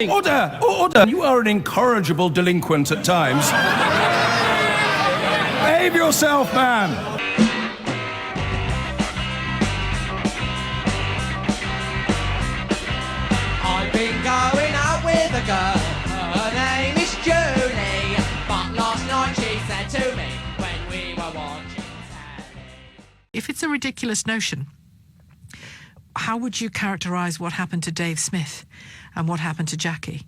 Order! Order! You are an incorrigible delinquent at times. Behave yourself, man! I've been going out with a girl, her name is Julie, but last night she said to me when we were watching telly. If it's a ridiculous notion, how would you characterise what happened to Dave Smith and what happened to Jackie?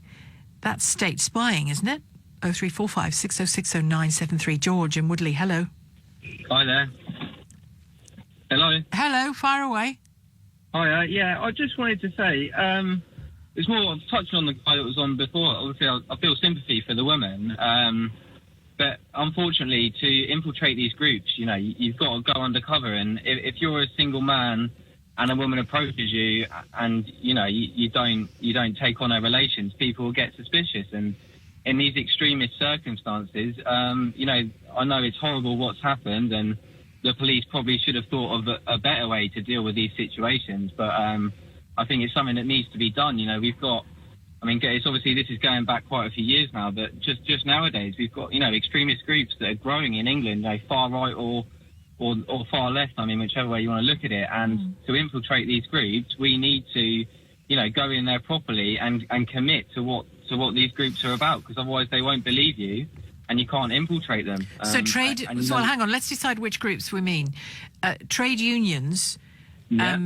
That's state spying, isn't it? 0345 6060 973. George in Woodley, hello. Hi there. Hello. Hello, fire away. Hi, yeah, I just wanted to say, it's more touching on the guy that was on before. Obviously, I feel sympathy for the woman, but unfortunately, to infiltrate these groups, you know, you've got to go undercover, and if you're a single man and a woman approaches you and, you know, you don't take on her relations, people will get suspicious. And in these extremist circumstances, you know, I know it's horrible what's happened, and the police probably should have thought of a better way to deal with these situations. But I think it's something that needs to be done. You know, we've got, I mean, it's obviously this is going back quite a few years now, but just nowadays we've got, you know, extremist groups that are growing in England, you know, far right or far left, I mean, whichever way you want to look at it. And to infiltrate these groups, we need to, you know, go in there properly and commit to what these groups are about, because otherwise they won't believe you and you can't infiltrate them. So hang on, let's decide which groups we mean. Trade unions, yeah.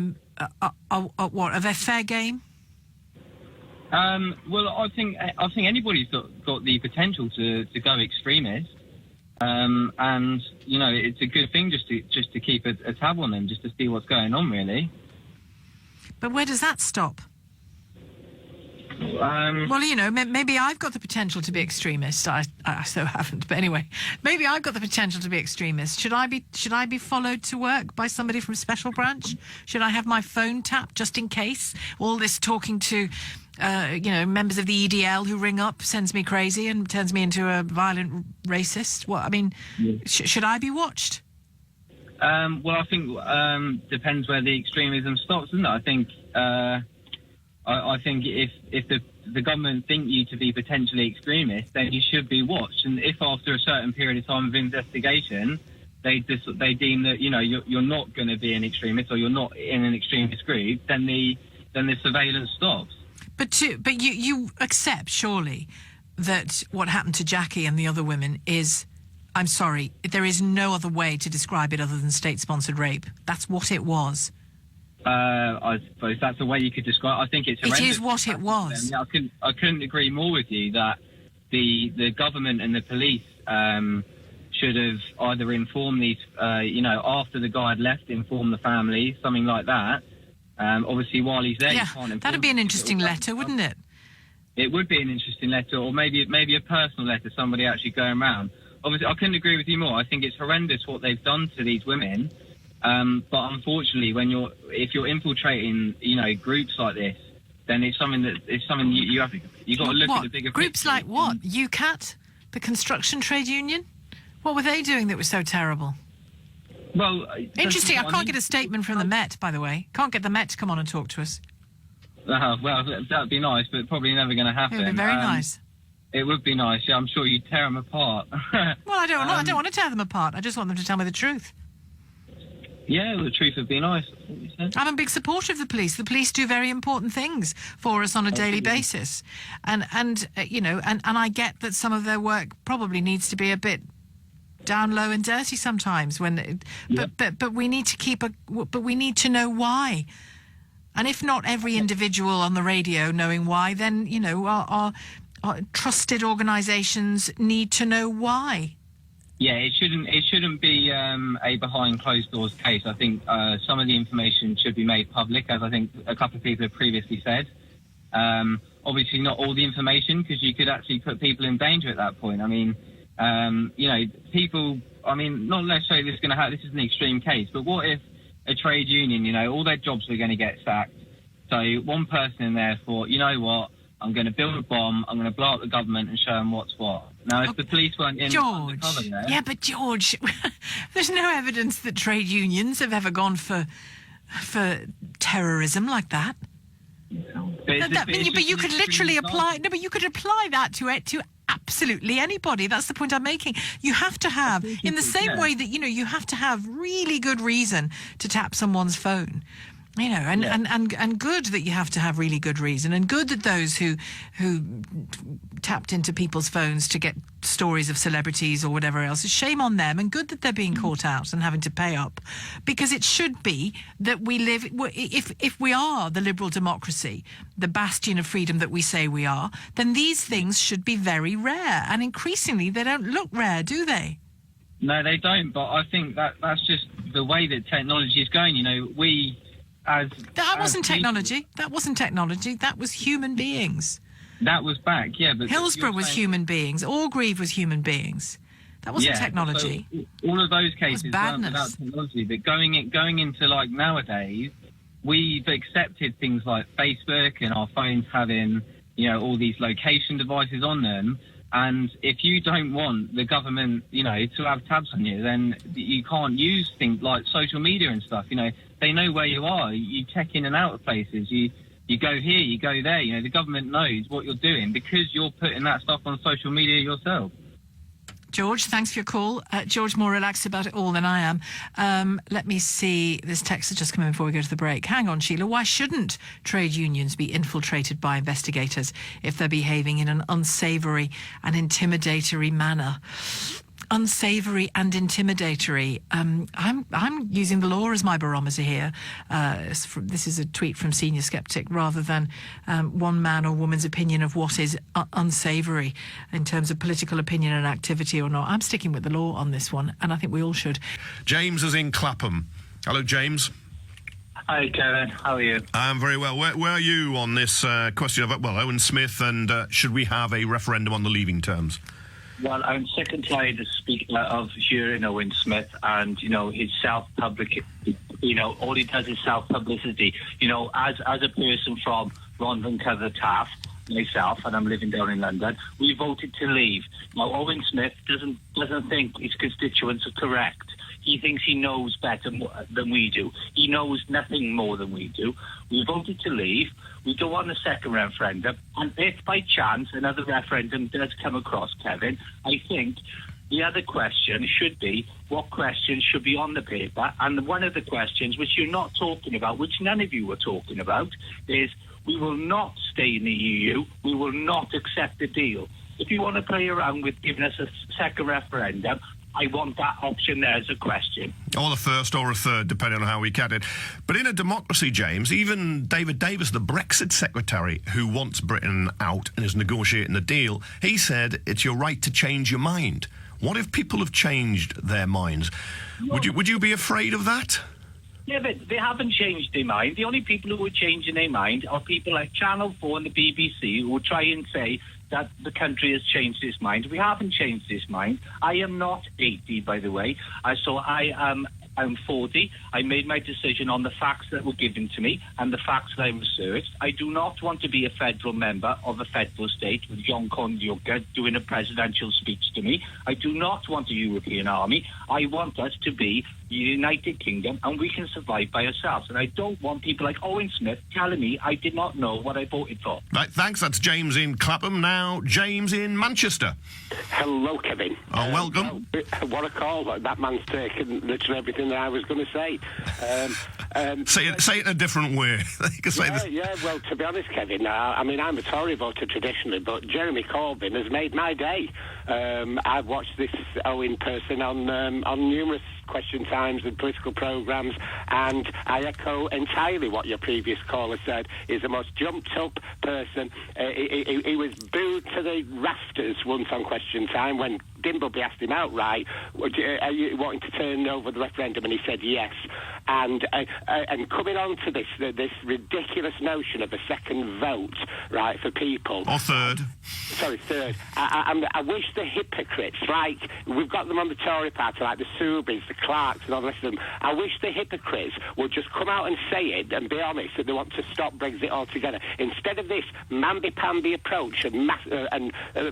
Are they fair game? Well, I think anybody's got the potential to go extremist. And you know, it's a good thing just to keep a tab on them, just to see what's going on, really. But where does that stop? Well, you know, maybe I've got the potential to be extremist. I so haven't, but anyway, maybe I've got the potential to be extremist. Should I be followed to work by somebody from Special Branch? Should I have my phone tapped just in case? All this talking to you know, members of the EDL who ring up sends me crazy and turns me into a violent racist. What I mean, should I be watched? Well, I think depends where the extremism stops, isn't it? I think I think if the government think you to be potentially extremist, then you should be watched. And if after a certain period of time of investigation they deem that, you know, you're not going to be an extremist or you're not in an extremist group, then the surveillance stops. But you accept, surely, that what happened to Jackie and the other women is, I'm sorry, there is no other way to describe it other than state-sponsored rape. That's what it was. I suppose that's the way you could describe it. I think it's horrendous. It is what it was. I couldn't agree more with you that the government and the police should have either informed these, you know, after the guy had left, inform the family, something like that. Obviously, while he's there, you can't. That'd be an interesting letter, wouldn't it? It would be an interesting letter, or maybe a personal letter, somebody actually going around. Obviously, I couldn't agree with you more. I think it's horrendous what they've done to these women. But unfortunately, if you're infiltrating, you know, groups like this, then it's something you have got to look at the bigger groups picture. Like what? UCAT, the construction trade union. What were they doing that was so terrible? Well, interesting. I can't get a statement from the Met, by the way. Can't get the Met to come on and talk to us. Well, that'd be nice, but probably never going to happen. It would be very nice. It would be nice. Yeah, I'm sure you'd tear them apart. Well, I don't want to tear them apart. I just want them to tell me the truth. Yeah, well, the truth would be nice. I'm a big supporter of the police. The police do very important things for us on a daily basis, and you know, and I get that some of their work probably needs to be a bit down low and dirty sometimes. But we need to but we need to know why. And if not every individual on the radio knowing why, then, you know, our trusted organisations need to know why. Yeah, it shouldn't be a behind closed doors case. I think some of the information should be made public, as I think a couple of people have previously said. Obviously, not all the information, because you could actually put people in danger at that point. I mean, you know, people. I mean, not necessarily this is going to happen. This is an extreme case, but what if a trade union, you know, all their jobs are going to get sacked? So one person in there thought, you know what? I'm going to build a bomb. I'm going to blow up the government and show them what's what. Now, if the police weren't in undercover there... Yeah, but George, there's no evidence that trade unions have ever gone for terrorism like that. But But you could literally apply. No, but you could apply that to absolutely anybody. That's the point I'm making. You have to have, in the same way that you have to have really good reason to tap someone's phone. And good that you have to have really good reason, and good that those who tapped into people's phones to get stories of celebrities or whatever else, shame on them, and good that they're being caught out and having to pay up, because it should be that we live, if we are the liberal democracy, the bastion of freedom that we say we are, then these things should be very rare, and increasingly they don't look rare, do they? No, they don't, but I think that's just the way that technology is going. That wasn't technology. That was human beings. That was back, yeah. But Hillsborough was human beings. Orgreave was human beings. That wasn't technology. So all of those cases weren't without technology. But going into like nowadays, we've accepted things like Facebook and our phones having all these location devices on them. And if you don't want the government, to have tabs on you, then you can't use things like social media and stuff. They know where you are. You check in and out of places. You go here, you go there. The government knows what you're doing because you're putting that stuff on social media yourself. George, thanks for your call. George, more relaxed about it all than I am. Let me see. This text has just come in before we go to the break. Hang on, Sheila. Why shouldn't trade unions be infiltrated by investigators if they're behaving in an unsavoury and intimidatory manner? Unsavoury and intimidatory. I'm using the law as my barometer here. This is a tweet from Senior Skeptic, rather than one man or woman's opinion of what is unsavoury in terms of political opinion and activity or not. I'm sticking with the law on this one, and I think we all should. James is in Clapham. Hello, James. Hi, Kevin. How are you? I'm very well. Where are you on this question of, Owen Smith, and should we have a referendum on the leaving terms? Well, I'm sick and tired of hearing Owen Smith and, his self-public, all he does is self-publicity. As a person from Rhondda Cynon Taf, myself, and I'm living down in London, we voted to leave. Now, Owen Smith doesn't think his constituents are correct. He thinks he knows better than we do. He knows nothing more than we do. We voted to leave. We don't want a second referendum. And if by chance another referendum does come across, Kevin, I think the other question should be what questions should be on the paper. And one of the questions which you're not talking about, which none of you were talking about, is we will not stay in the EU. We will not accept the deal. If you want to play around with giving us a second referendum, I want that option there as a question. Or the first or a third, depending on how we get it. But in a democracy, James, even David Davis, the Brexit secretary, who wants Britain out and is negotiating the deal, he said it's your right to change your mind. What if people have changed their minds? Would you be afraid of that? Yeah, but they haven't changed their mind. The only people who are changing their mind are people like Channel 4 and the BBC, who will try and say that the country has changed its mind. We haven't changed its mind. I am not 80, by the way. I'm 40. I made my decision on the facts that were given to me and the facts that I researched. I do not want to be a federal member of a federal state with Jon Juncker doing a presidential speech to me. I do not want a European army. I want us to be the United Kingdom, and we can survive by ourselves. And I don't want people like Owen Smith telling me I did not know what I voted for. Right, thanks. That's James in Clapham. Now, James in Manchester. Hello, Kevin. Oh, welcome. What a call. That man's taken literally everything that I was going to say. Say it in a different way. Well, to be honest, Kevin, I'm a Tory voter traditionally, but Jeremy Corbyn has made my day. I've watched this Owen person on numerous Question Times and political programmes, and I echo entirely what your previous caller said. He's the most jumped-up person. He was booed to the rafters once on Question Time when Dimbleby asked him outright, are you wanting to turn over the referendum? And he said yes. And coming on to this ridiculous notion of a second vote, right, for people. Or third. Sorry, third. I wish the hypocrites, like, we've got them on the Tory party, like the Subis, the Clarks and all the rest of them. I wish the hypocrites would just come out and say it and be honest that they want to stop Brexit altogether. Instead of this mamby-pamby approach and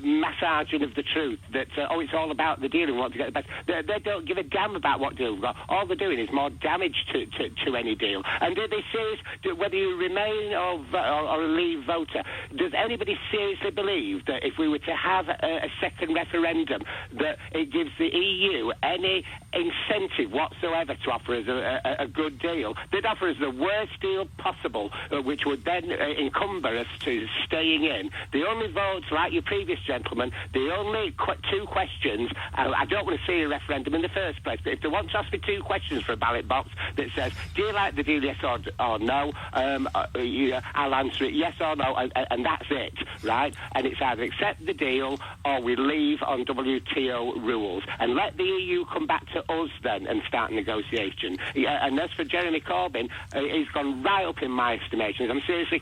massaging of the truth that, it's all about the deal and want to get the best. They don't give a damn about what deal we've got. All they're doing is more damage to any deal. And do they seriously, whether you remain or a leave voter, does anybody seriously believe that if we were to have a second referendum, that it gives the EU any incentive whatsoever to offer us a good deal? They'd offer us the worst deal possible, which would then encumber us to staying in. The only votes, like your previous gentleman, the only two questions, I don't want to see a referendum in the first place, but if they want to ask me two questions for a ballot box that says, do you like the deal, yes or no, I'll answer it yes or no, and that's it, right? And it's either accept the deal or we leave on WTO rules, and let the EU come back to us then and start negotiation. And as for Jeremy Corbyn, he's gone right up in my estimations. I'm seriously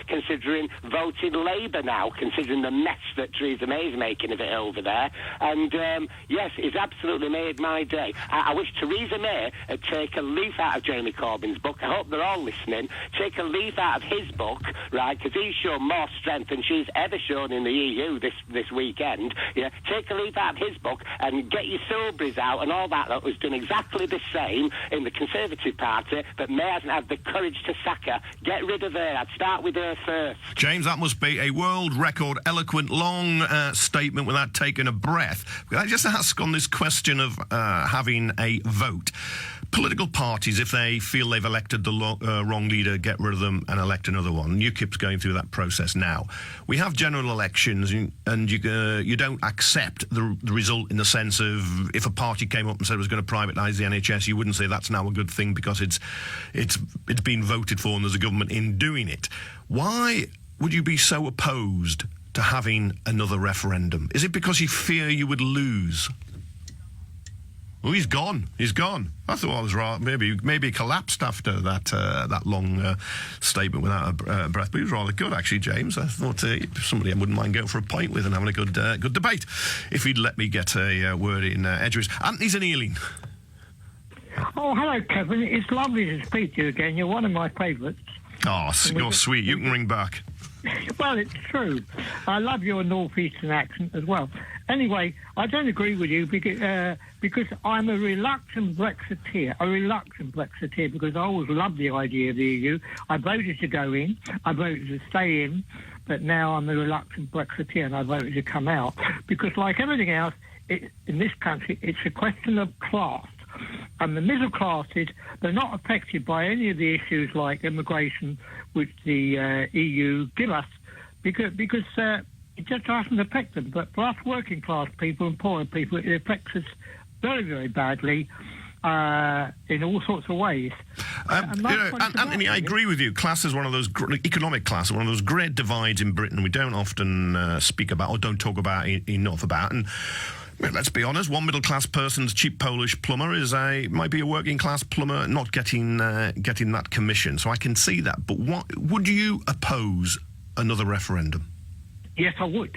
considering voting Labour now, considering the mess that Theresa May is making of it over there. And yes, it's absolutely made my day. I wish Theresa May had taken a leaf out of Jeremy Corbyn's book. I hope they're all listening. Take a leaf out of his book, right, because he's shown more strength than she's ever shown in the EU this weekend. Yeah, take a leaf out of his book and get your Silburys out and all that was done exactly the same in the Conservative Party, but May hasn't had the courage to sack her. Get rid of her. I'd start with her first. James, that must be a world record, eloquent, long statement without taking a breath. Can I just ask on this question of having a vote? Political parties, if they feel they've elected the wrong leader, get rid of them and elect another one. UKIP's going through that process now. We have general elections, and you don't accept the result in the sense of if a party came up and said it was going to privatise the NHS, you wouldn't say that's now a good thing because it's been voted for and there's a government in doing it. Why would you be so opposed to having another referendum? Is it because you fear you would lose? Oh, he's gone. He's gone. I thought I was right. Maybe he collapsed after that long statement without a breath. But he was rather good, actually, James. I thought somebody I wouldn't mind going for a pint with and having a good debate if he'd let me get a word in edgeways. Anthony's in Ealing. Oh, hello, Kevin. It's lovely to speak to you again. You're one of my favourites. Oh, you're sweet. You can ring back. Well, it's true. I love your northeastern accent as well. Anyway, I don't agree with you because I'm a reluctant Brexiteer. Because I always loved the idea of the EU. I voted to go in. I voted to stay in. But now I'm a reluctant Brexiteer and I voted to come out. Because like everything else in this country, it's a question of class. And the middle classes, they're not affected by any of the issues like immigration, which the EU give us, because it just doesn't affect them. But for us working class people and poorer people, it affects us very, very badly in all sorts of ways. Anthony, I agree with you. Class is one of those, economic class, one of those great divides in Britain we don't often speak about or don't talk about enough about. And well, let's be honest, one middle-class person's cheap Polish plumber might be a working-class plumber not getting that commission. So I can see that. But would you oppose another referendum? Yes, I would.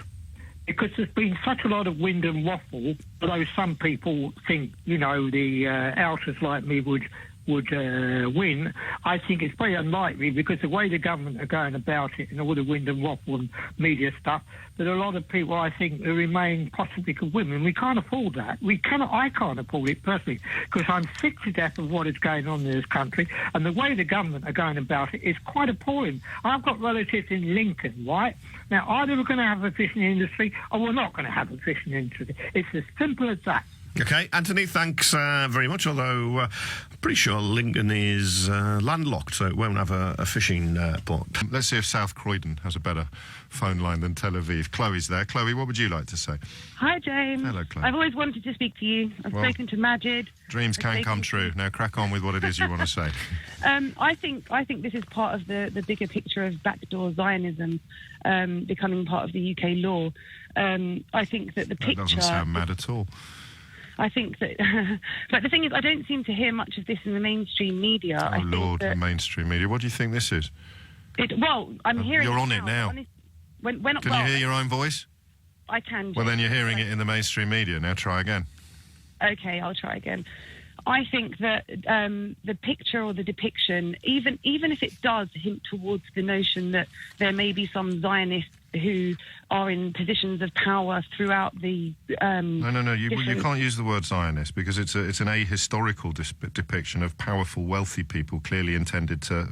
Because there's been such a lot of wind and waffle, although some people think, the outers like me would win. I think it's very unlikely because the way the government are going about it and all the wind and waffle and media stuff, that a lot of people, I think, remain possibly could win. And we can't afford that. I can't afford it personally because I'm sick to death of what is going on in this country. And the way the government are going about it is quite appalling. I've got relatives in Lincoln, right? Now, either we're going to have a fishing industry or we're not going to have a fishing industry. It's as simple as that. Okay, Anthony, thanks very much, although I'm pretty sure Lincoln is landlocked, so it won't have a fishing port. Let's see if South Croydon has a better phone line than Tel Aviv. Chloe's there. Chloe, what would you like to say? Hi, James. Hello, Chloe. I've always wanted to speak to you. I've spoken to Majid. Dreams can come true. Now crack on with what it is you want to say. I think this is part of the bigger picture of backdoor Zionism becoming part of the UK law. I think that the picture... That doesn't sound mad at all. I think that... but the thing is, I don't seem to hear much of this in the mainstream media. Oh, Lord, the mainstream media. What do you think this is? I'm hearing You're it on it now. Can you hear your own voice? I can. Well, then you're hearing it in the mainstream media. Now try again. Okay, I'll try again. I think that the picture or the depiction, even if it does hint towards the notion that there may be some Zionist who are in positions of power throughout the. No. You can't use the word Zionist because it's an ahistorical depiction of powerful, wealthy people clearly intended to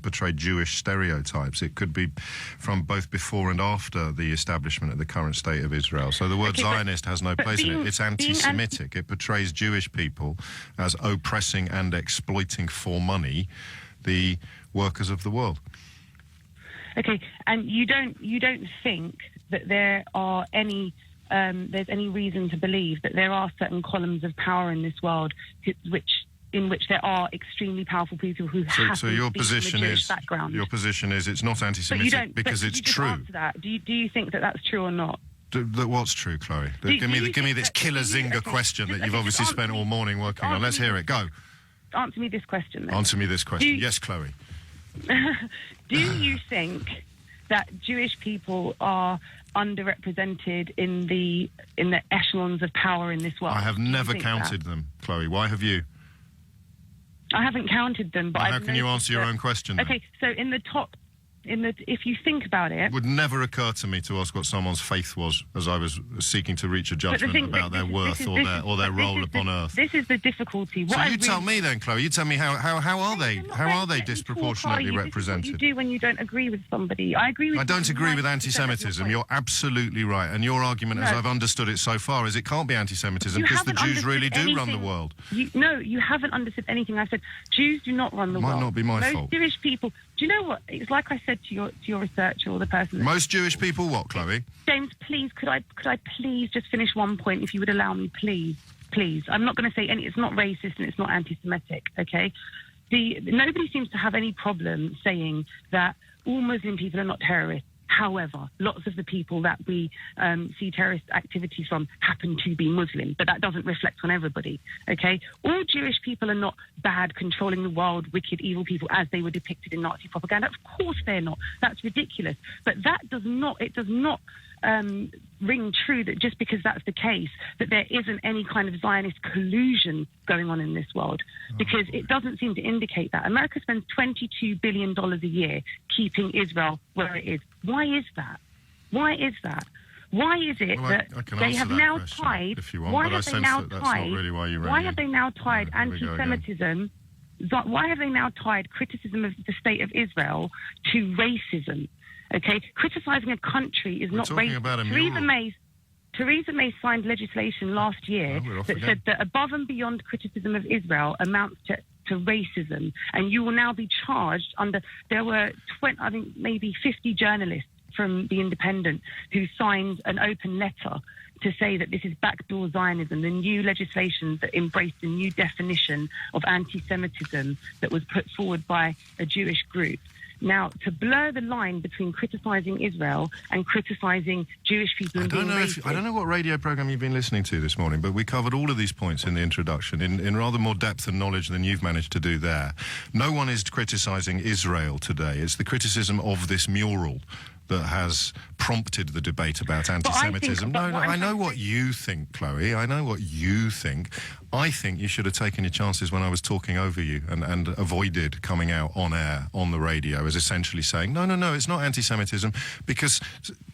portray Jewish stereotypes. It could be from both before and after the establishment of the current state of Israel. So the word Zionist has no place in it. It's anti-Semitic. It portrays Jewish people as oppressing and exploiting for money the workers of the world. Okay, and you don't think that there are there's any reason to believe that there are certain columns of power in this world in which there are extremely powerful people who have your position is background. Your position is it's not anti-Semitic because it's true. That. Do you think that that's true or not? What's true, Chloe? Give me this killer zinger question that you've obviously spent all morning working on. Let's hear it. Go. Answer me this question, then. Answer me this question. Yes, Chloe. Do you think that Jewish people are underrepresented in the echelons of power in this world? I have never counted them, Chloe. Why have you? I haven't counted them, but how can you answer your own question? Okay, so if you think about it, it would never occur to me to ask what someone's faith was as I was seeking to reach a judgment about their worth or their role upon earth. This is the difficulty. So you tell me then, Chloe. You tell me how are they disproportionately represented? This is what you do when you don't agree with somebody. I don't agree with anti-Semitism. You're absolutely right, and your argument, as I've understood it so far, is it can't be anti-Semitism because the Jews really do run the world. You haven't understood anything I said. Jews do not run the world. Might not be my fault. Most Jewish people. Do you know what? It's like I said to your researcher or the person. Most Jewish people, what, Chloe? James, please, could I please just finish one point, if you would allow me, please. I'm not going to say any. It's not racist and it's not anti-Semitic. Okay, nobody seems to have any problem saying that all Muslim people are not terrorists. However, lots of the people that we see terrorist activities from happen to be Muslim, but that doesn't reflect on everybody, okay? All Jewish people are not bad, controlling the world, wicked, evil people as they were depicted in Nazi propaganda. Of course they're not. That's ridiculous. But that does not ring true that just because that's the case, that there isn't any kind of Zionist collusion going on in this world, because it doesn't seem to indicate that. America spends $22 billion a year keeping Israel where it is. Why is that? Why is it that they have now tied? Why have they now tied anti-Semitism? Why have they now tied criticism of the state of Israel to racism? Okay, criticising a country is not racist. Theresa May signed legislation last year that said that above and beyond criticism of Israel amounts to racism, and you will now be charged under. There were maybe 50 journalists from The Independent who signed an open letter to say that this is backdoor Zionism, the new legislation that embraced a new definition of anti-Semitism that was put forward by a Jewish group. Now, to blur the line between criticising Israel and criticising Jewish people and being racist... I don't know what radio programme you've been listening to this morning, but we covered all of these points in the introduction in rather more depth and knowledge than you've managed to do there. No one is criticising Israel today. It's the criticism of this mural that has prompted the debate about anti-Semitism. I know what you think, Chloe. I know what you think. I think you should have taken your chances when I was talking over you and avoided coming out on air, on the radio, as essentially saying, no, it's not anti-Semitism, because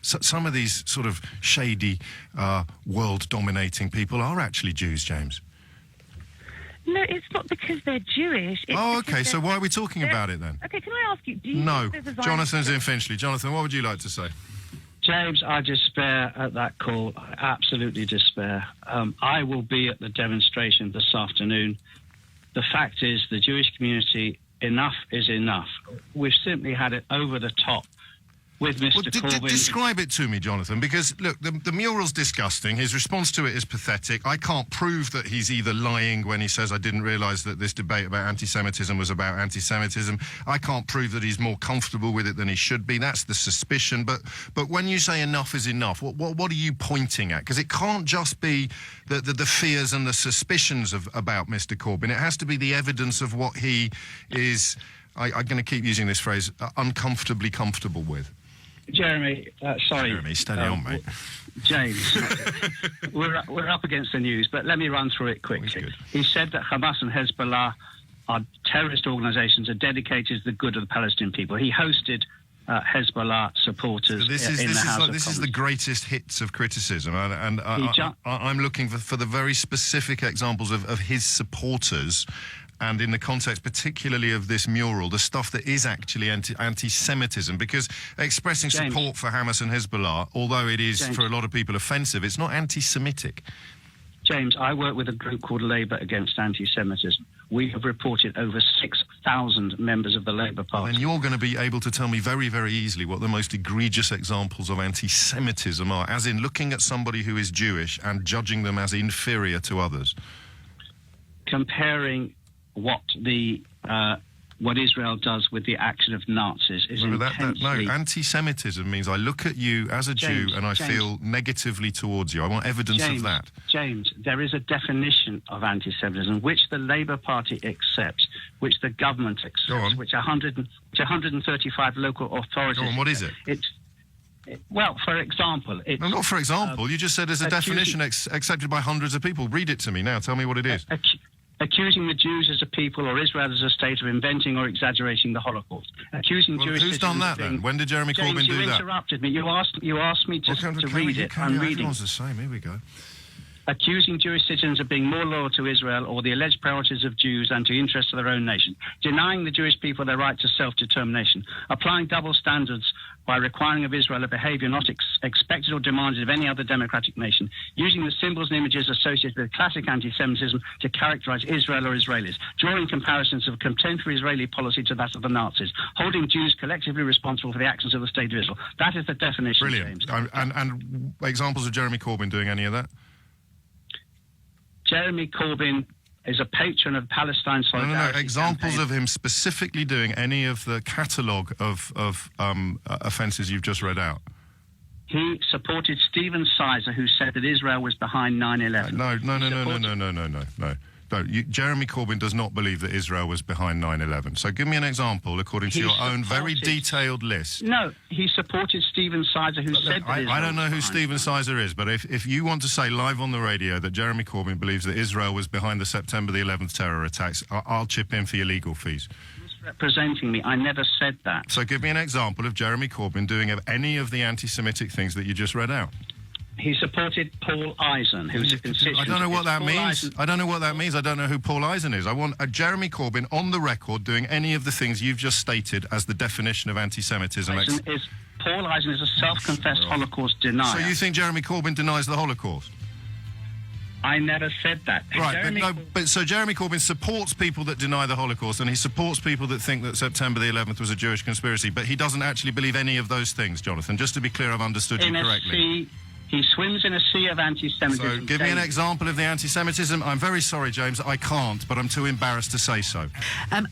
some of these sort of shady, world-dominating people are actually Jews, James. No, it's not because they're Jewish. Okay, so why are we talking about it then? Okay, can I ask you, do you think there's a Zionist... Jonathan's in Finchley. Jonathan, what would you like to say? James, I despair at that call. I absolutely despair. I will be at the demonstration this afternoon. The fact is, the Jewish community, enough is enough. We've simply had it over the top with Mr. Corbyn. Describe it to me, Jonathan, because, look, the mural's disgusting. His response to it is pathetic. I can't prove that he's either lying when he says, I didn't realise that this debate about anti-Semitism was about anti-Semitism. I can't prove that he's more comfortable with it than he should be. That's the suspicion. But when you say enough is enough, what are you pointing at? Because it can't just be the fears and the suspicions about Mr. Corbyn. It has to be the evidence of what he is, I'm going to keep using this phrase, uncomfortably comfortable with. Jeremy, sorry. Jeremy, steady on, mate. James, we're up against the news, but let me run through it quickly. He said that Hamas and Hezbollah are terrorist organisations are dedicated to the good of the Palestinian people. He hosted Hezbollah supporters This in the House of this is Commons. the greatest hits of criticism, and I'm looking for the very specific examples of his supporters, and in the context particularly of this mural, the stuff that is actually anti-Semitism, because expressing support for Hamas and Hezbollah, although it is for a lot of people offensive, it's not anti-Semitic. James, I work with a group called Labour Against Anti-Semitism. We have reported over 6,000 members of the Labour Party. And you're going to be able to tell me very, very easily what the most egregious examples of anti-Semitism are, as in looking at somebody who is Jewish and judging them as inferior to others. Comparing what Israel does with the action of Nazis is intensely... No, anti-Semitism means I look at you as a Jew and I feel negatively towards you. I want evidence of that. James, there is a definition of anti-Semitism which the Labour Party accepts, which the government accepts, which 135 local authorities... Go on, what is it? Well, for example... No, not for example. You just said there's a definition accepted by hundreds of people. Read it to me now. Tell me what it is. Accusing the Jews as a people or Israel as a state of inventing or exaggerating the Holocaust. Accusing Jewish who's done that then? When did Jeremy Corbyn do that? You interrupted me. You asked me to read it. I'm reading. Everyone's the same. Here we go. Accusing Jewish citizens of being more loyal to Israel or the alleged priorities of Jews and to interests of their own nation. Denying the Jewish people their right to self-determination. Applying double standards by requiring of Israel a behaviour not expected or demanded of any other democratic nation. Using the symbols and images associated with classic anti-Semitism to characterise Israel or Israelis. Drawing comparisons of contemporary Israeli policy to that of the Nazis. Holding Jews collectively responsible for the actions of the State of Israel. That is the definition, Brilliant. James. And examples of Jeremy Corbyn doing any of that? Jeremy Corbyn is a patron of Palestine Solidarity. No. Examples campaign. of him specifically doing any of the catalogue of offences you've just read out. He supported Stephen Sizer, who said that Israel was behind 9/11. No. Jeremy Corbyn does not believe that Israel was behind 9/11. So give me an example according to your own very detailed list. No, he supported Stephen Sizer, who said that I don't know who Stephen Sizer is, but if you want to say live on the radio that Jeremy Corbyn believes that Israel was behind the September the 11th terror attacks, I'll chip in for your legal fees. Representing me, I never said that. So give me an example of Jeremy Corbyn doing any of the anti-Semitic things that you just read out. He supported Paul Eisen, who's a constituent. I don't know what that means. I don't know what that means. I don't know who Paul Eisen is. I want a Jeremy Corbyn on the record doing any of the things you've just stated as the definition of anti-Semitism. Paul Eisen is a self-confessed Holocaust denier. So you think Jeremy Corbyn denies the Holocaust? I never said that. Right, so Jeremy Corbyn supports people that deny the Holocaust, and he supports people that think that September the 11th was a Jewish conspiracy, but he doesn't actually believe any of those things, Jonathan. Just to be clear, I've understood you correctly. He swims in a sea of anti-Semitism. So give me an example of the anti-Semitism. I'm very sorry, James, I can't, but I'm too embarrassed to say so.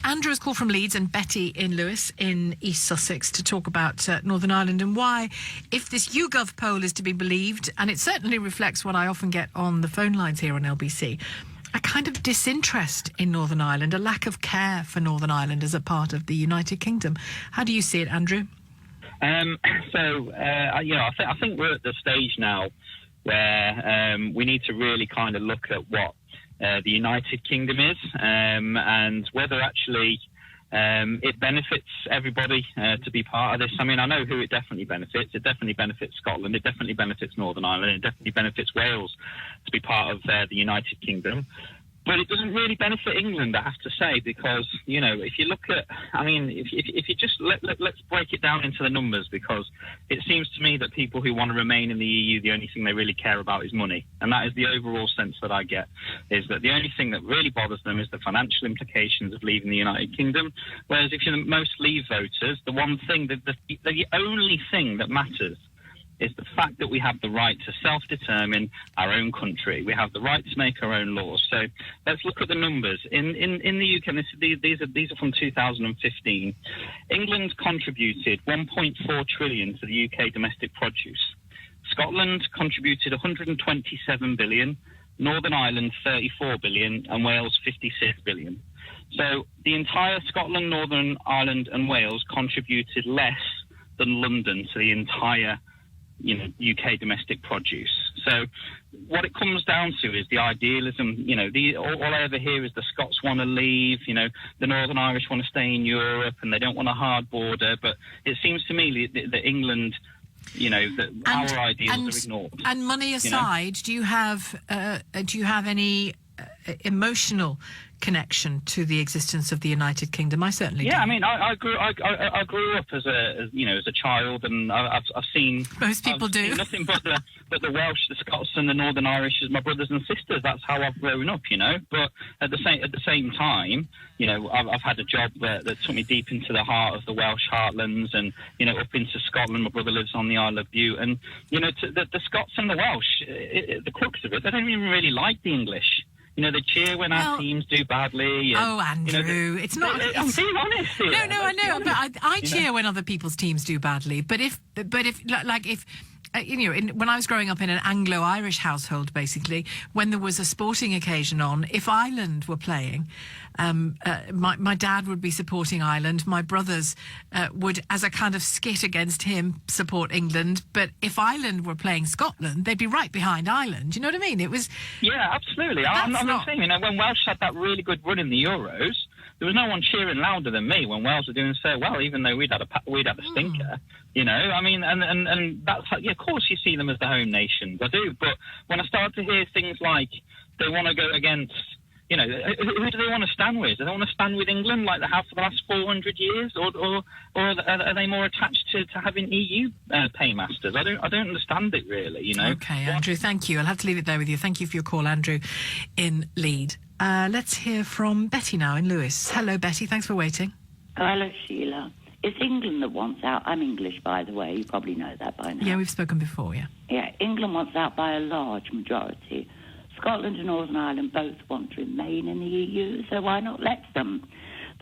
Andrew has called from Leeds and Betty in Lewis in East Sussex to talk about Northern Ireland and why, if this YouGov poll is to be believed, and it certainly reflects what I often get on the phone lines here on LBC, a kind of disinterest in Northern Ireland, a lack of care for Northern Ireland as a part of the United Kingdom. How do you see it, Andrew? I think we're at the stage now where we need to really kind of look at what the United Kingdom is and whether actually it benefits everybody to be part of this. I mean, I know who it definitely benefits. It definitely benefits Scotland. It definitely benefits Northern Ireland. It definitely benefits Wales to be part of the United Kingdom. But it doesn't really benefit England, I have to say, because, you know, if you look at, I mean, if you just let's break it down into the numbers, because it seems to me that people who want to remain in the EU, the only thing they really care about is money. And that is the overall sense that I get, is that the only thing that really bothers them is the financial implications of leaving the United Kingdom. Whereas if you're most Leave voters, the one thing, the only thing that matters is the fact that we have the right to self-determine our own country. We have the right to make our own laws. So let's look at the numbers. In the UK, these are from 2015, England contributed 1.4 trillion to the UK domestic produce. Scotland contributed 127 billion, Northern Ireland 34 billion, and Wales 56 billion. So the entire Scotland, Northern Ireland and Wales contributed less than London to the entire UK domestic produce. So what it comes down to is the idealism. You know, all I ever hear is the Scots want to leave, you know, the Northern Irish want to stay in Europe and they don't want a hard border. But it seems to me that England, you know, that our ideals are ignored. And money aside, do you have any emotional connection to the existence of the United Kingdom? I certainly do. I mean, I grew up as a child, and I've seen most people I've do seen nothing but the Welsh, the Scots, and the Northern Irish as my brothers and sisters. That's how I've grown up, you know. But at the same time, you know, I've had a job that took me deep into the heart of the Welsh heartlands, and you know, up into Scotland. My brother lives on the Isle of Bute, and you know, the Scots and the Welsh, the crux of it, they don't even really like the English. You know, they cheer when our teams do badly. And, Andrew, you know, it's not. I'm being honest here. No, I know, but I cheer when other people's teams do badly. But if you know, when I was growing up in an Anglo-Irish household, basically, when there was a sporting occasion on, if Ireland were playing, my dad would be supporting Ireland. My brothers would, as a kind of skit against him, support England. But if Ireland were playing Scotland, they'd be right behind Ireland. You know what I mean? It was. Yeah, absolutely. I'm not saying, you know, when Welsh had that really good run in the Euros, there was no one cheering louder than me when Wales were doing so well, even though we'd had a stinker. You know, I mean, and that's how, yeah, of course you see them as the home nations. I do, but when I start to hear things like they want to go against, you know, who do they want to stand with? Do they want to stand with England like they have for the last 400 years, or are they more attached to having EU paymasters? I don't understand it really. You know. Okay, Andrew, thank you. I'll have to leave it there with you. Thank you for your call, Andrew, in Leeds. Let's hear from Betty now in Lewis. Hello, Betty. Thanks for waiting. Oh, hello, Sheila. It's England that wants out. I'm English, by the way. You probably know that by now. Yeah, we've spoken before, yeah. Yeah, England wants out by a large majority. Scotland and Northern Ireland both want to remain in the EU, so why not let them?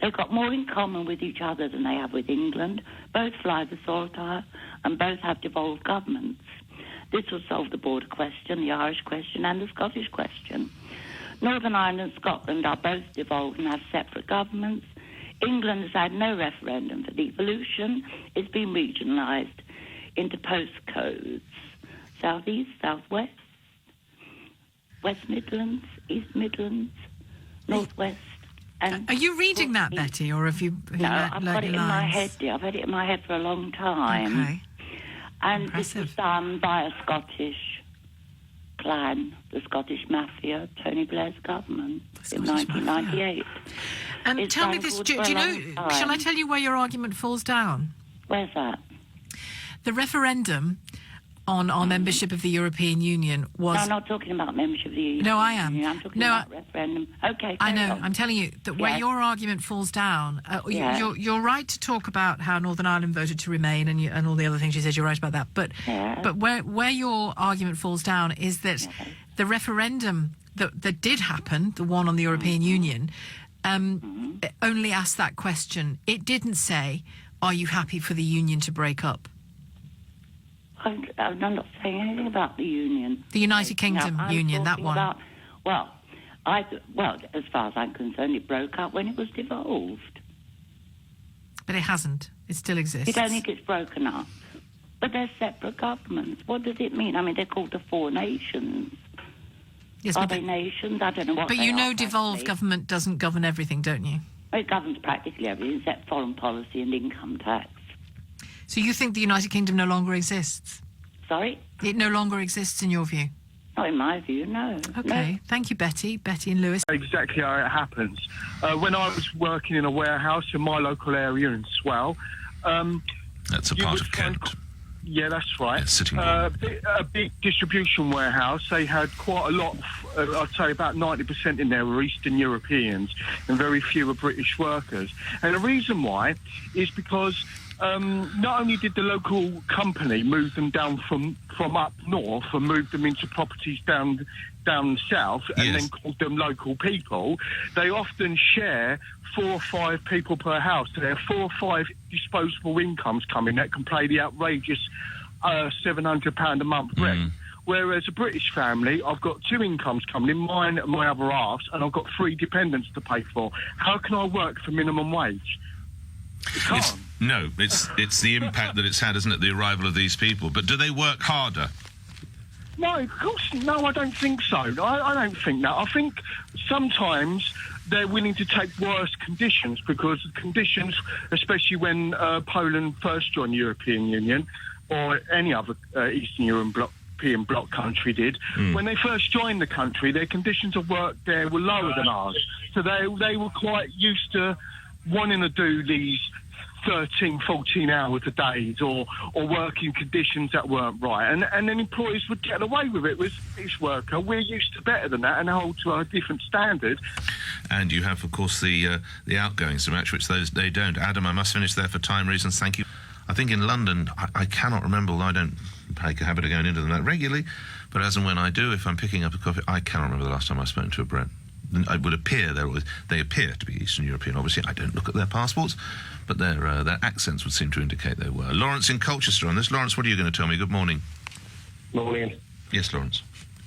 They've got more in common with each other than they have with England. Both fly the Saltire and both have devolved governments. This will solve the border question, the Irish question and the Scottish question. Northern Ireland and Scotland are both devolved and have separate governments. England has had no referendum for devolution. It's been regionalised into postcodes. South East, South West, West Midlands, East Midlands, North West. And are you reading that, Betty, or have you No, I've got it in my head, dear. I've had it in my head for a long time. Okay. And Impressive. This was done by a Scottish clan, the Scottish Mafia, Tony Blair's government in 1998. And It's tell me done this, for do a you know, long time. shall I tell you where your argument falls down? Where's that? The referendum on membership of the European Union was... No, I'm not talking about membership of the EU. No, I am. I'm talking about referendum. Okay, I know. carry on. I'm telling you that where Yes. your argument falls down, Yes. you're right to talk about how Northern Ireland voted to remain and all the other things you said. You're right about that. But Yes. but where your argument falls down is that the referendum that did happen, the one on the European Union, only asked that question. It didn't say, "Are you happy for the union to break up?" I'm not saying anything about the union. The United Kingdom I'm Union, that talking one. About, well, as far as I'm concerned, it broke up when it was devolved. But it hasn't. It still exists. You don't think it's broken up? But they're separate governments. What does it mean? I mean, they're called the four nations. Yes, Are but they nations? I don't know what But they you are, know devolved frankly. government doesn't govern everything, don't you? It governs practically everything except foreign policy and income tax. So you think the United Kingdom no longer exists? Sorry? It no longer exists in your view? Not in my view, no. Okay. No. Thank you, Betty. Betty and Lewis. Exactly how it happens. When I was working in a warehouse in my local area in Swell... That's a part of Kent. Yeah, that's right. Yes, Sitting a big distribution warehouse. They had quite a lot, I'd say about 90% in there were Eastern Europeans and very few were British workers. And the reason why is because not only did the local company move them down from up north and move them into properties down south and then called them local people, they often share 4 or 5 people per house. So there are 4 or 5 disposable incomes coming that can pay the outrageous £700 a month rent. Whereas a British family, I've got 2 incomes coming in, mine and my other half, and I've got 3 dependents to pay for. How can I work for minimum wage? You can't. It's the impact that it's had, isn't it, the arrival of these people. But do they work harder? No, of course, no, I don't think so. I don't think that. I think sometimes they're willing to take worse conditions because the conditions, especially when Poland first joined the European Union or any other Eastern European bloc country did, when they first joined the country, their conditions of work there were lower than ours. So they were quite used to wanting to do these 13, 14 hours a day or working conditions that weren't right. And then employers would get away with it with this worker. We're used to better than that and hold to a different standard. And you have, of course, the outgoings to match which they don't. Adam, I must finish there for time reasons. Thank you. I think in London, I cannot remember, although I don't make a habit of going into them that regularly, but as and when I do, if I'm picking up a coffee, I cannot remember the last time I spoke to a Brit. It would appear they appear to be Eastern European. Obviously, I don't look at their passports, but their accents would seem to indicate they were. Lawrence in Colchester on this. Lawrence, what are you going to tell me? Good morning. Morning. Yes, Lawrence.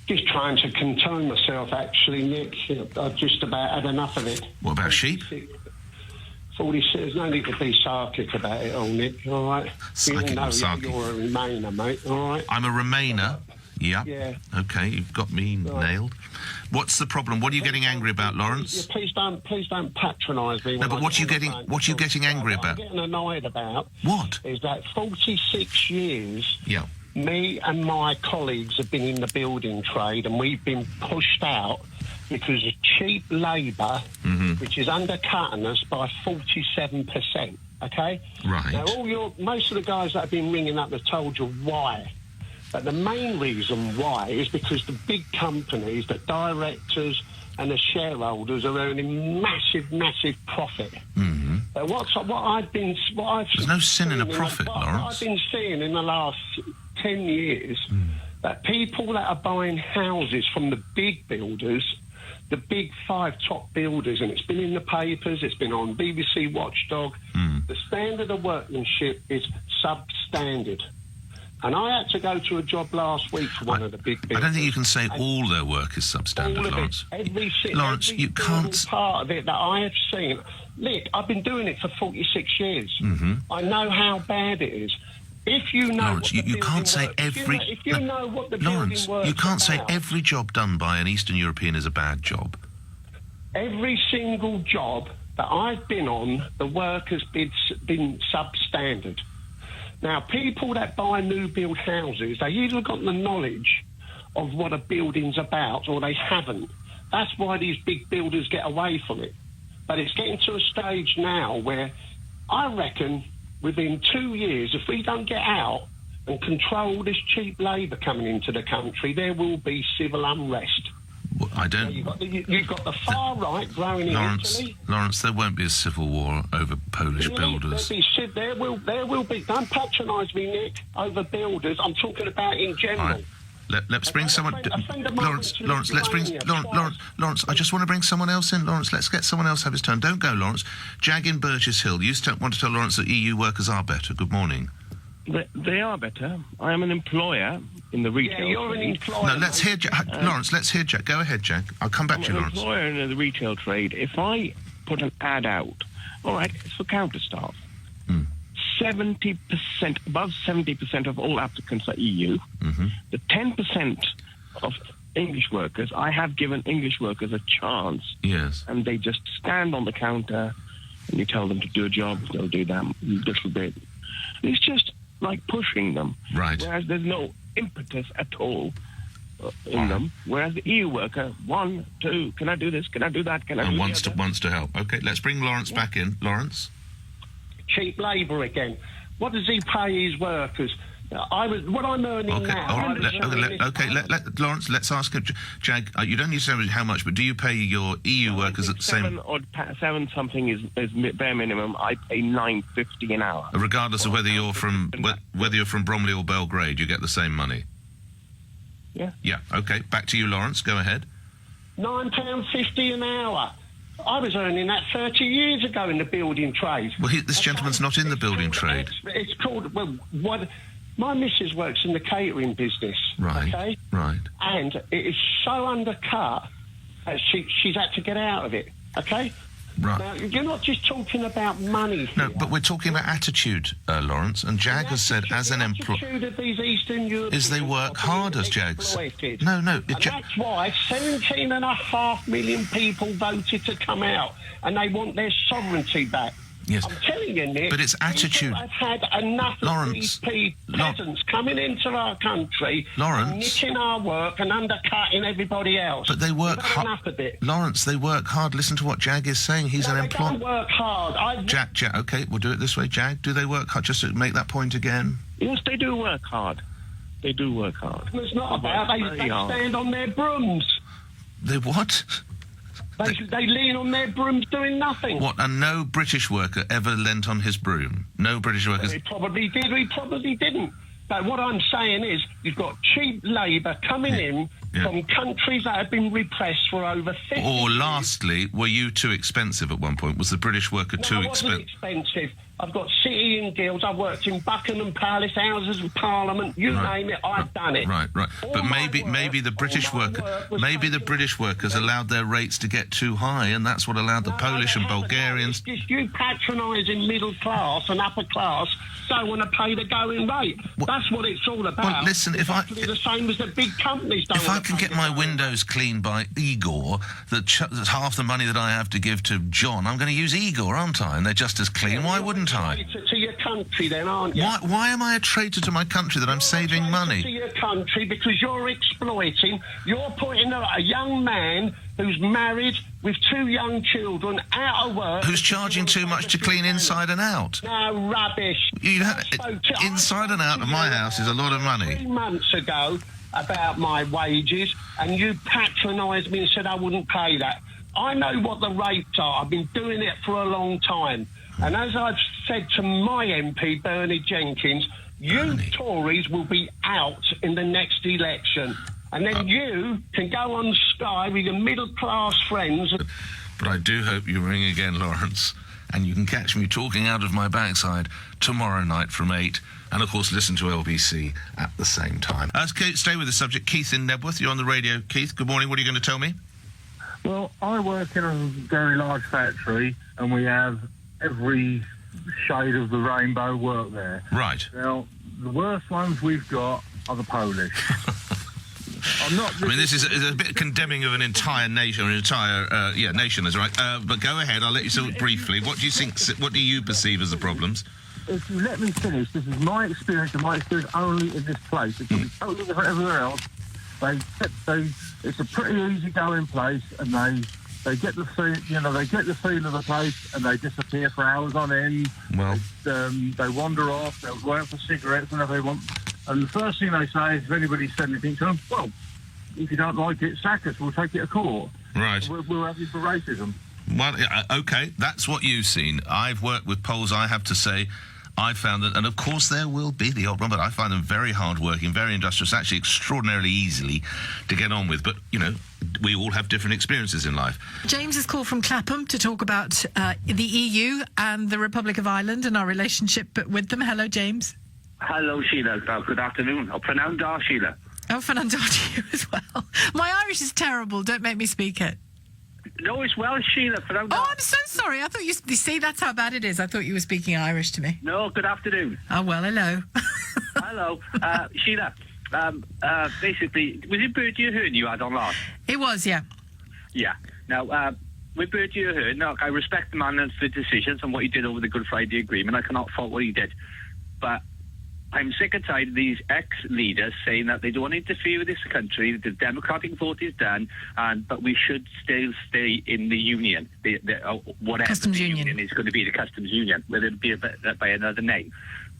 Just trying to contain myself, actually, Nick. I've just about had enough of it. What about sheep? 46. There's no need to be sarcastic about it all, Nick. All right. Psychic or sarcastic? You're a Remainer, mate. All right. I'm a Remainer. Yeah. Yeah. Okay, you've got me nailed. What's the problem? What are you getting angry about, Lawrence? Yeah, please don't patronise me. No, but what are you getting angry about? What I'm getting annoyed about. What? Is that 46 years. Yeah. Me and my colleagues have been in the building trade, and we've been pushed out because of cheap labour, which is undercutting us by 47%. Okay. Right. Now, most of the guys that have been ringing up have told you why. But the main reason why is because the big companies, the directors and the shareholders are earning massive profit. But there's no sin in a profit, Lawrence. What I've been seeing in the last 10 years, that people that are buying houses from the big builders, the big 5 top builders, and it's been in the papers, it's been on BBC Watchdog, the standard of workmanship is substandard. And I had to go to a job last week for one of the big builders. I don't think you can say all their work is substandard, Lawrence. Lawrence, you can't. Part of it that I have seen. Nick, I've been doing it for 46 years. I know how bad it is. If you know, Lawrence, you can't say every. If you know what the Lawrence, building works you can't say about, every job done by an Eastern European is a bad job. Every single job that I've been on, the work has been substandard. Now, people that buy new build houses, they either got the knowledge of what a building's about or they haven't. That's why these big builders get away from it. But it's getting to a stage now where I reckon within 2 years, if we don't get out and control this cheap labour coming into the country, there will be civil unrest. Well, I don't. You've got the far right growing in Italy. Lawrence, there won't be a civil war over Polish builders. There will be. Don't patronise me, Nick, over builders. I'm talking about in general. Right. Let's bring someone. Lawrence, let's bring Lawrence. I just want to bring someone else in. Lawrence, let's get someone else have his turn. Don't go, Lawrence. Jag in Burgess Hill. You want to tell Lawrence that EU workers are better. Good morning. They are better. I am an employer in the retail. Yeah, you're an employer. No, let's hear Lawrence. Let's hear Jack. Go ahead, Jack. I'll come back to you, Lawrence. I'm an employer in the retail trade. If I put an ad out, all right, it's for counter staff. 70%, above 70% of all applicants are EU. The 10% of English workers, I have given English workers a chance. Yes. And they just stand on the counter, and you tell them to do a job, they'll do that a little bit. It's just like pushing them. Right. Whereas there's no impetus at all in them. Whereas the EU worker, 1, 2, can I do this? Can I do that? Can I do that? And wants to help. Okay, let's bring Lawrence back in. Lawrence? Cheap labour again. What does he pay his workers? What I'm earning now... Lawrence, let's ask him. Jag, you don't need to say how much, but do you pay your EU workers at the same... 7 something is bare minimum. I pay $9.50 an hour. Regardless of whether you're from Bromley or Belgrade, you get the same money? Yeah. Yeah, okay. Back to you, Lawrence. Go ahead. £9.50 an hour. I was earning that 30 years ago in the building trade. Well, this gentleman's not in the building trade. It's called... My missus works in the catering business. Right. Okay? Right. And it is so undercut that she's had to get out of it. Okay? Right. Now, you're not just talking about money here. No, but we're talking about attitude, Lawrence, and Jag has said as an employer... The attitude of these Eastern Europeans is they work hard, as Jag said. No. And that's why 17.5 million people voted to come out, and they want their sovereignty back. Yes. I'm telling you, Nick. But it's attitude. I've had enough of these peasants coming into our country, nicking our work and undercutting everybody else. But they work hard. Enough of it. Lawrence, they work hard. Listen to what Jag is saying. He's an employer. They don't work hard. Jag, okay, we'll do it this way. Jag, do they work hard? Just to make that point again. Yes, they do work hard. They do work hard. It's not about they stand on their brooms. They what? They lean on their brooms doing nothing. What, and no British worker ever leant on his broom? No British workers... He probably did, he probably didn't. But what I'm saying is, you've got cheap labour coming in from countries that have been repressed for over 50 years. Or lastly, were you too expensive at one point? Was the British worker too expensive? I wasn't expensive. I've got city and guilds. I've worked in Buckingham Palace, Houses of Parliament. You name it, I've done it. Right. But maybe the British workers allowed their rates to get too high, and that's what allowed the Polish and Bulgarians. It's just you patronising middle class and upper class don't want to pay the going rate. That's what it's all about. Well, listen, it's actually the same as the big companies don't. If I can get my windows cleaned by Igor, that's half the money that I have to give to John, I'm going to use Igor, aren't I? And they're just as clean. Why wouldn't I? To your country, then, aren't you? Why am I a traitor to my country that I'm saving money? To your country because you're exploiting. You're putting a young man who's married with 2 young children out of work. Who's charging too much to clean inside and out? No, rubbish. Inside and out of my house is a lot of money. 3 months ago about my wages, and you patronised me and said I wouldn't pay that. I know what the rates are. I've been doing it for a long time. And as I've said to my MP, Bernie Jenkins, you Tories will be out in the next election. And then you can go on Sky with your middle-class friends. But I do hope you ring again, Lawrence, and you can catch me talking out of my backside tomorrow night from 8, and, of course, listen to LBC at the same time. Stay with the subject. Keith in Nebworth, you're on the radio. Keith, good morning. What are you going to tell me? Well, I work in a very large factory, and we have every shade of the rainbow work there. Right. Now, the worst ones we've got are the Polish. This is a bit condemning of an entire nation, nation is right. But go ahead, I'll let you say it briefly. What do you think? What do you perceive as the problems? If you let me finish, this is my experience, and my experience only in this place. It can be totally different everywhere else. It's a pretty easy-going place, and they get the feel, they get the feel of the place, and they disappear for hours on end. Well, they wander off. They'll go out for cigarettes whenever they want. And the first thing they say is, if anybody said anything to them, well, if you don't like it, sack us. We'll take it to court. Right. We'll have you for racism. Well, OK, that's what you've seen. I've worked with Poles, I have to say. I found that, and of course there will be the odd one, but I find them very hard-working, very industrious, actually extraordinarily easily to get on with. But, we all have different experiences in life. James has called from Clapham to talk about the EU and the Republic of Ireland and our relationship with them. Hello, James. Hello, Sheila. Good afternoon. Fernando, Sheila. Oh, Fernando to you as well. My Irish is terrible. Don't make me speak it. No, it's Welsh, Sheila. Fernando. Oh, I'm so sorry. I thought you see, that's how bad it is. I thought you were speaking Irish to me. No, good afternoon. Oh, well, hello. Hello. Sheila, basically, was it Bertie Ahern you had on last? It was, yeah. Yeah. Now, with Bertie Ahern, I respect the man and the decisions and what he did over the Good Friday Agreement. I cannot fault what he did. But I'm sick and tired of these ex-leaders saying that they don't want to interfere with this country, the democratic vote is done, but we should still stay in the union, whatever Customs the union is going to be, the customs union, whether it be by another name.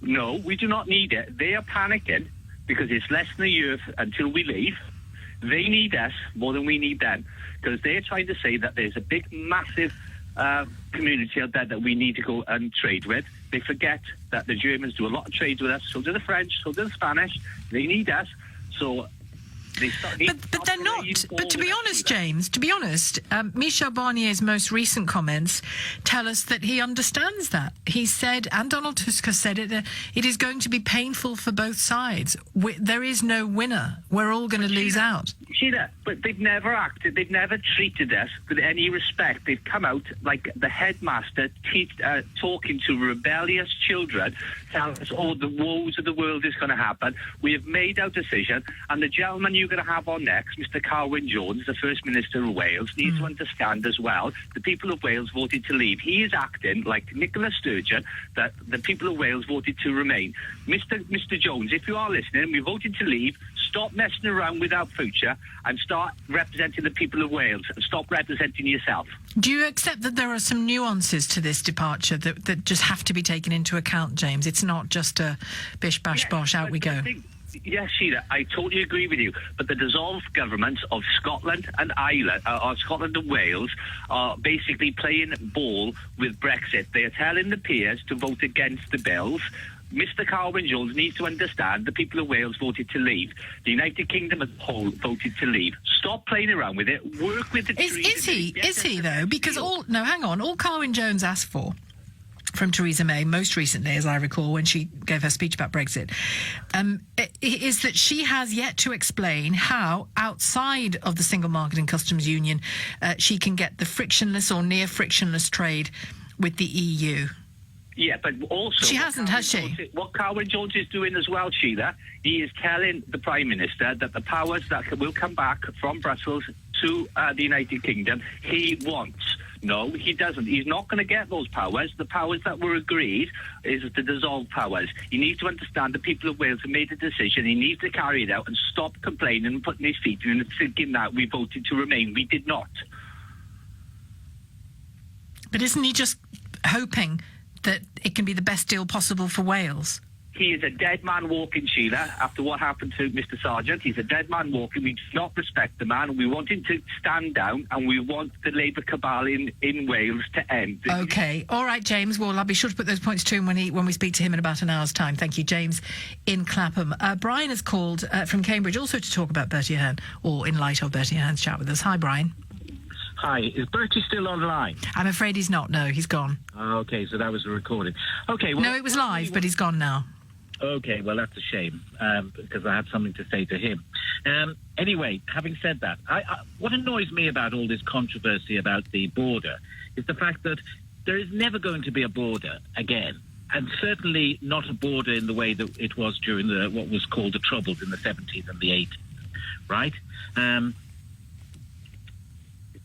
No, we do not need it. They are panicking because it's less than a year until we leave. They need us more than we need them, because they're trying to say that there's a big, massive community out there that we need to go and trade with. They forget that the Germans do a lot of trade with us, so do the French, so do the Spanish. They need us, so they start... But they're not. But to be honest, James, Michel Barnier's most recent comments tell us that he understands that. He said, and Donald Tusk has said it, it is going to be painful for both sides. There is no winner. We're all going to lose out. Sheila, but they've never acted, they've never treated us with any respect. They've come out like the headmaster talking to rebellious children, telling us, oh, the woes of the world is going to happen. We have made our decision, and the gentleman you're going to have on next, Mr. Carwyn-Jones, the First Minister of Wales, needs to understand as well, the people of Wales voted to leave. He is acting like Nicola Sturgeon, that the people of Wales voted to remain. Mr. Jones, if you are listening, we voted to leave. Stop messing around with our future and start representing the people of Wales and stop representing yourself. Do you accept that there are some nuances to this departure that just have to be taken into account, James? It's not just a bish, bash, bosh, out we go. Yes, Sheila, I totally agree with you. But the dissolved governments of Scotland and Ireland, or Scotland and Wales, are basically playing ball with Brexit. They are telling the peers to vote against the bills. Mr. Carwyn-Jones needs to understand the people of Wales voted to leave. The United Kingdom as a whole voted to leave. Stop playing around with it. Work with the Is he though? Because all Carwyn-Jones asked for from Theresa May most recently, as I recall, when she gave her speech about Brexit, is that she has yet to explain how, outside of the single market and customs union, she can get the frictionless or near frictionless trade with the EU. Yeah, but also... She hasn't, has she? What Carwyn-Jones is doing as well, Sheila, he is telling the Prime Minister that the powers that will come back from Brussels to the United Kingdom, he wants. No, he doesn't. He's not going to get those powers. The powers that were agreed is to dissolve powers. He needs to understand the people of Wales have made a decision. He needs to carry it out and stop complaining and putting his feet in and thinking that we voted to remain. We did not. But isn't he just hoping that it can be the best deal possible for Wales? He is a dead man walking, Sheila, after what happened to Mr. Sargent. He's a dead man walking. We do not respect the man. We want him to stand down, and we want the Labour cabal in Wales to end. OK. All right, James. Well, I'll be sure to put those points to him when we speak to him in about an hour's time. Thank you, James in Clapham. Brian has called from Cambridge also to talk about Bertie Ahern, or in light of Bertie Ahern's chat with us. Hi, Brian. Hi, is Bertie still online? I'm afraid he's not, no, he's gone. OK, so that was a recording. OK, well... No, it was live, but he's gone now. OK, well, that's a shame, because I had something to say to him. Anyway, having said that, what annoys me about all this controversy about the border is the fact that there is never going to be a border again, and certainly not a border in the way that it was during what was called the Troubles in the 70s and the 80s, right?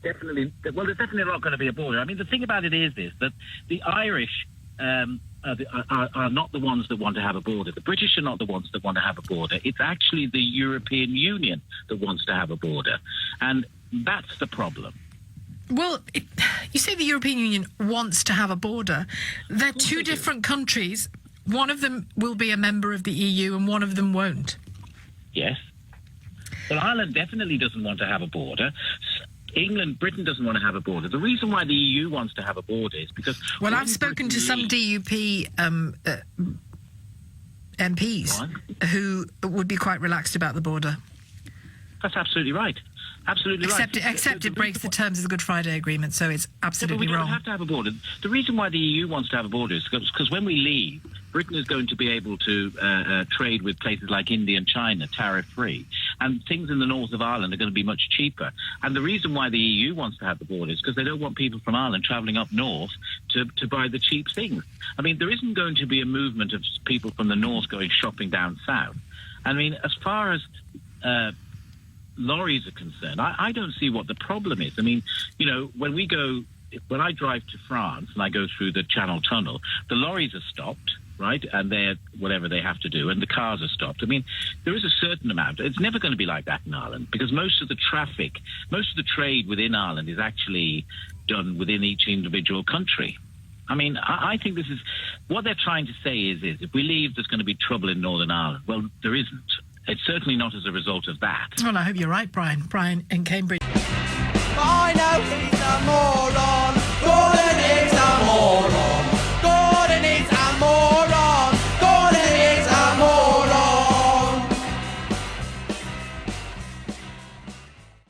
There's definitely not going to be a border. I mean, the thing about it is this, that the Irish are not the ones that want to have a border. The British are not the ones that want to have a border. It's actually the European Union that wants to have a border. And that's the problem. Well, you say the European Union wants to have a border. They're two different countries. One of them will be a member of the EU and one of them won't. Yes. Well, Ireland definitely doesn't want to have a border. Britain doesn't want to have a border. The reason why the EU wants to have a border is because... Well, I've spoken to some DUP MPs who would be quite relaxed about the border. That's absolutely right. Absolutely right. Except it breaks the terms of the Good Friday Agreement, so it's absolutely wrong. We don't have to have a border. The reason why the EU wants to have a border is because when we leave, Britain is going to be able to trade with places like India and China, tariff-free, and things in the north of Ireland are going to be much cheaper. And the reason why the EU wants to have the border is because they don't want people from Ireland travelling up north to buy the cheap things. I mean, there isn't going to be a movement of people from the north going shopping down south. I mean, as far as... lorries are concerned, I don't see what the problem is. I mean, you know, when I drive to France and I go through the Channel Tunnel, the lorries are stopped, right? And they're whatever they have to do, and the cars are stopped. I mean, there is a certain amount. It's never going to be like that in Ireland because most of the trade within Ireland is actually done within each individual country. I mean, I think this is what they're trying to say is if we leave, there's going to be trouble in Northern Ireland. Well, there isn't. It's certainly not as a result of that. Well, I hope you're right, Brian. Brian in Cambridge. I know he's a moron.